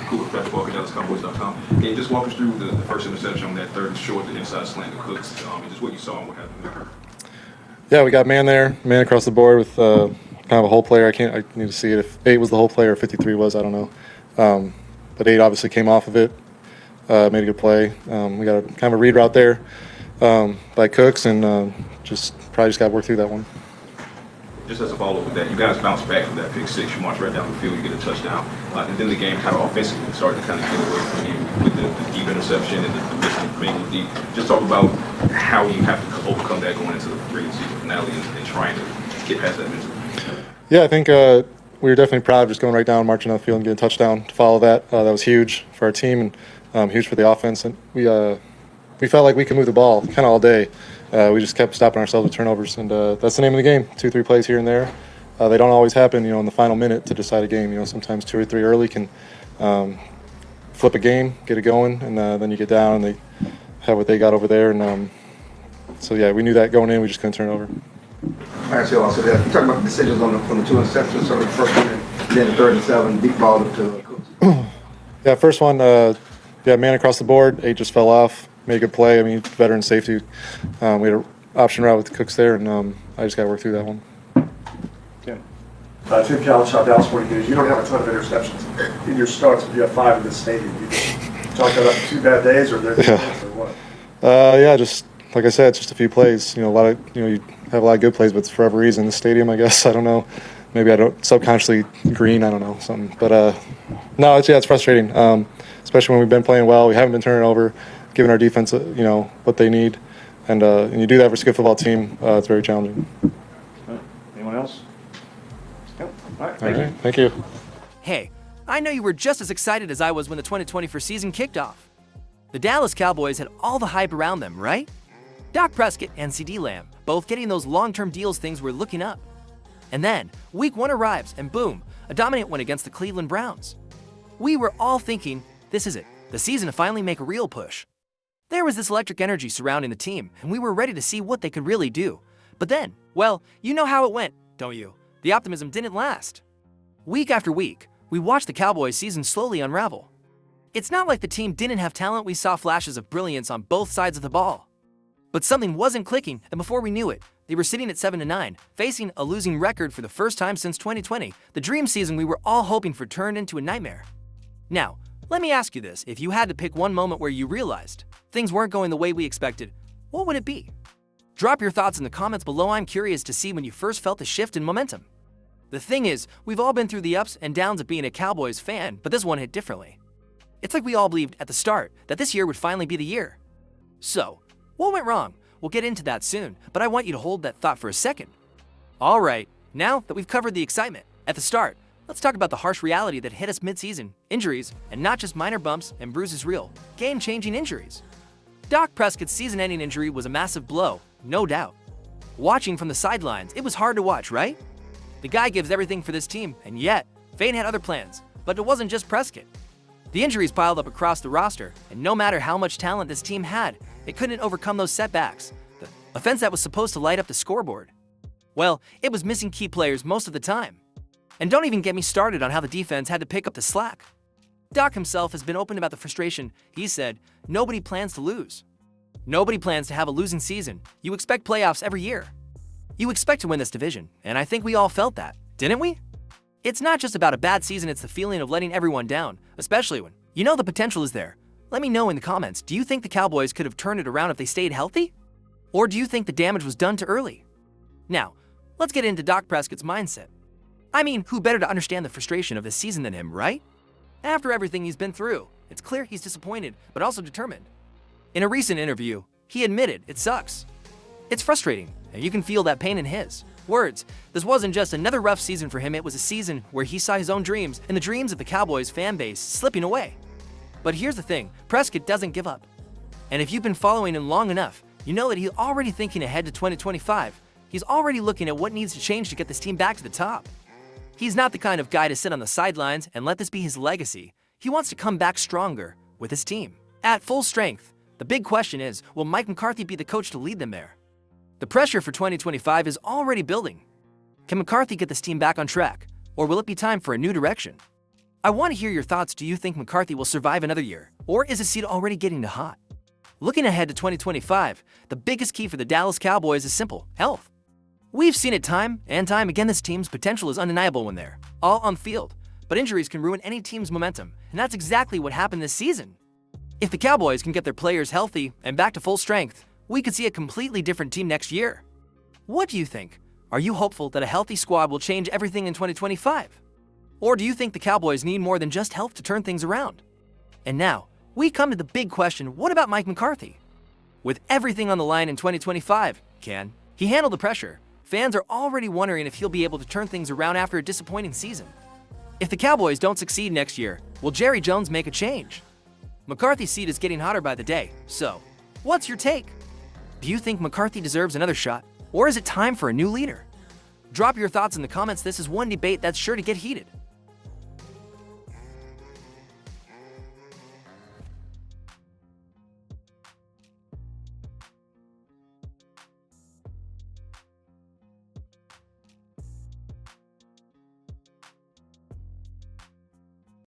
Cool with Patrick Walker, DallasCowboys.com. Can you just walk us through the first interception on that third and short, the inside slant to Cooks, and just what you saw and what happened? Yeah, we got man across the board with kind of a hole player. I need to see it if 8 was the hole player or 53 was, I don't know. But 8 obviously came off of it, made a good play. We got a kind of a read route there by Cooks, and probably just got to work through that one. Just as a follow-up with that, you guys bounced back from that pick six. You march right down the field, you get a touchdown, and then the game kind of offensively started to kind of get away from you with the deep interception and the missing making deep. Just talk about how you have to overcome that going into the regular season finale and trying to get past that mentally. Yeah, I think we were definitely proud of just going right down, marching down the field, and getting a touchdown to follow that. That was huge for our team and huge for the offense. And we felt like we could move the ball kind of all day. We just kept stopping ourselves with turnovers, and that's the name of the game. 2-3 plays here and there. They don't always happen, in the final minute to decide a game. Sometimes 2 or 3 early can flip a game, get it going, and then you get down and they have what they got over there. And so yeah, we knew that going in. We just couldn't turn it over. I actually also that you talk about the decisions on the 2 interceptions, so the first one and then the 3rd and 7, deep ball to Cooks. Yeah, first one, man across the board. 8 just fell off. Made a good play. I mean, veteran safety. We had an option route with the Cooks there, and I just got to work through that one. Tim Callis, Dallas Morning News. You don't have a ton of interceptions in your starts, but you have 5 in this stadium. You chalk that up to 2 bad days, or they're good days, or what? Yeah, just like I said, it's just a few plays. A lot of you have a lot of good plays, but for whatever reason, the stadium, I guess, I don't know. Maybe I don't subconsciously green. I don't know something, but no, it's frustrating, especially when we've been playing well. We haven't been turning over, giving our defense, what they need, and you do that versus a good football team. It's very challenging. Anyone else? No. All right. Thank you. Hey, I know you were just as excited as I was when the 2024 season kicked off. The Dallas Cowboys had all the hype around them, right? Dak Prescott and CeeDee Lamb, both getting those long-term deals, things were looking up. And then, week 1 arrives, and boom, a dominant win against the Cleveland Browns. We were all thinking, this is it, the season to finally make a real push. There was this electric energy surrounding the team, and we were ready to see what they could really do. But then, well, you know how it went, don't you? The optimism didn't last. Week after week, we watched the Cowboys season slowly unravel. It's not like the team didn't have talent. We saw flashes of brilliance on both sides of the ball. But something wasn't clicking, and before we knew it, they were sitting at 7-9, facing a losing record for the first time since 2020. The dream season we were all hoping for turned into a nightmare. Now, let me ask you this. If you had to pick one moment where you realized things weren't going the way we expected, what would it be? Drop your thoughts in the comments below. I'm curious to see when you first felt the shift in momentum. The thing is, we've all been through the ups and downs of being a Cowboys fan, but this one hit differently. It's like we all believed at the start that this year would finally be the year. So, what went wrong? We'll get into that soon, but I want you to hold that thought for a second. All right, now that we've covered the excitement at the start, let's talk about the harsh reality that hit us mid-season. Injuries, and not just minor bumps and bruises, real, game-changing injuries. Dak Prescott's season-ending injury was a massive blow, no doubt. Watching from the sidelines, it was hard to watch, right? The guy gives everything for this team, and yet, Fane had other plans. But it wasn't just Prescott. The injuries piled up across the roster, and no matter how much talent this team had, it couldn't overcome those setbacks. The offense that was supposed to light up the scoreboard. Well, it was missing key players most of the time. And don't even get me started on how the defense had to pick up the slack. Doc himself has been open about the frustration. He said, nobody plans to lose. Nobody plans to have a losing season. You expect playoffs every year. You expect to win this division, and I think we all felt that, didn't we? It's not just about a bad season, it's the feeling of letting everyone down, especially when you know the potential is there. Let me know in the comments, do you think the Cowboys could have turned it around if they stayed healthy? Or do you think the damage was done too early? Now, let's get into Dak Prescott's mindset. I mean, who better to understand the frustration of this season than him, right? After everything he's been through, it's clear he's disappointed, but also determined. In a recent interview, he admitted it sucks. It's frustrating, and you can feel that pain in his words. This wasn't just another rough season for him, it was a season where he saw his own dreams and the dreams of the Cowboys fan base slipping away. But here's the thing, Prescott doesn't give up. And if you've been following him long enough, you know that he's already thinking ahead to 2025. He's already looking at what needs to change to get this team back to the top. He's not the kind of guy to sit on the sidelines and let this be his legacy. He wants to come back stronger with his team. At full strength, the big question is, will Mike McCarthy be the coach to lead them there? The pressure for 2025 is already building. Can McCarthy get this team back on track, or will it be time for a new direction? I want to hear your thoughts. Do you think McCarthy will survive another year, or is his seat already getting too hot? Looking ahead to 2025, the biggest key for the Dallas Cowboys is simple: health. We've seen it time and time again. This team's potential is undeniable when they're all on the field, but injuries can ruin any team's momentum, and that's exactly what happened this season. If the Cowboys can get their players healthy and back to full strength, we could see a completely different team next year. What do you think? Are you hopeful that a healthy squad will change everything in 2025? Or do you think the Cowboys need more than just health to turn things around? And now, we come to the big question: what about Mike McCarthy? With everything on the line in 2025, can he handle the pressure? Fans are already wondering if he'll be able to turn things around after a disappointing season. If the Cowboys don't succeed next year, will Jerry Jones make a change? McCarthy's seat is getting hotter by the day, so what's your take? Do you think McCarthy deserves another shot, or is it time for a new leader? Drop your thoughts in the comments. This is one debate that's sure to get heated.